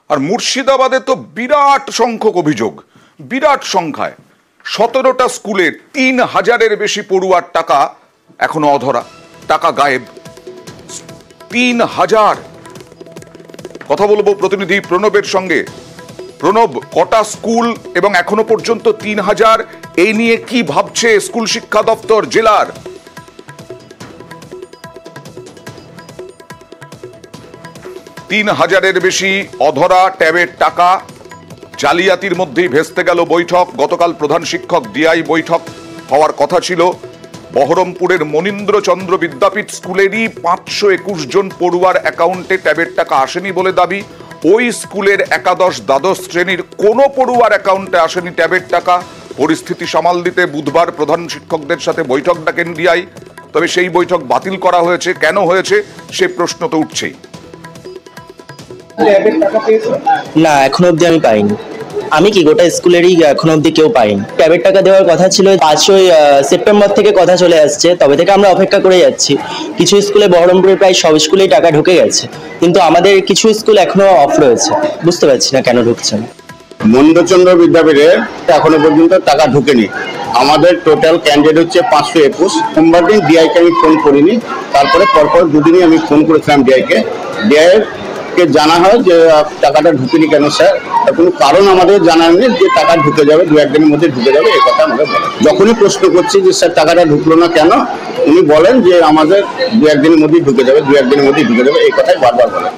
আর মুর্শিদাবাদে তো বিরাট সংখ্যক অভিযোগ, বিরাট সংখ্যায় 17টা স্কুলের 3000-এর বেশি পড়ুয়ার টাকা এখনো অধরা, টাকা গায়েব। 3000। কথা বলবো প্রতিনিধি প্রণবের সঙ্গে। প্রণব, কটা স্কুল এবং এখনো পর্যন্ত 3000, এই নিয়ে কি ভাবছে স্কুল শিক্ষা দপ্তর জেলার? 3000-এর বেশি অধরা ট্যাবের টাকা, জালিয়াতির মধ্যেই ভেস্তে গেল বৈঠক। গতকাল প্রধান শিক্ষক ডিআই বৈঠক হওয়ার কথা ছিল। বহরমপুরের মনীন্দ্রচন্দ্র বিদ্যাপীঠ স্কুলেরই 521 জন পড়ুয়ার অ্যাকাউন্টে ট্যাবের টাকা আসেনি বলে দাবি। ওই স্কুলের একাদশ দ্বাদশ শ্রেণীর কোনো পড়ুয়ার অ্যাকাউন্টে আসেনি ট্যাবের টাকা। পরিস্থিতি সামাল দিতে বুধবার প্রধান শিক্ষকদের সাথে বৈঠক ডাকেন ডিআই। তবে সেই বৈঠক বাতিল করা হয়েছে। কেন হয়েছে সে প্রশ্ন তো উঠছেই। না, এখনো অব্দি আমি পাইনি। আমি কি গোটা স্কুলেরই এখনো অব্দি কেউ পাইনি। ট্যাবের টাকা দেওয়ার কথা ছিল 5ই সেপ্টেম্বর থেকে কথা চলে আসছে, তবে থেকে আমরা অপেক্ষা করে যাচ্ছি। কিছু স্কুলে, বহরমপুরের প্রায় সব স্কুলেই টাকা ঢুকে গেছে, কিন্তু আমাদের কিছু স্কুল এখনো অফ রয়েছে। বুঝতে পারছি না কেন ঢুকছে না। মনীন্দ্রচন্দ্র বিদ্যাপীঠে এখনো পর্যন্ত টাকা ঢুকেনি। আমাদের টোটাল ক্যান্ডিডেট হচ্ছে 521। সোমবার দিন ডিআইকে আমি ফোন করিনি, তারপরে পরপর দুদিনই আমি ফোন করেছিলাম ডিআইকে। ডিআইকে জানা হয় যে টাকাটা ঢুকেনি কেন স্যার, কোনো কারণ আমাদের জানা নেই যে টাকা ঢুকে যাবে, 2-1 দিনের মধ্যে ঢুকে যাবে, এই কথা আমাদের বলেন। যখনই প্রশ্ন করছি যে স্যার টাকাটা ঢুকলো না কেন, উনি বলেন যে আমাদের 2-1 দিনের মধ্যেই ঢুকে যাবে, 2-1 দিনের মধ্যেই ঢুকে যাবে, এই কথাই বারবার বলেন।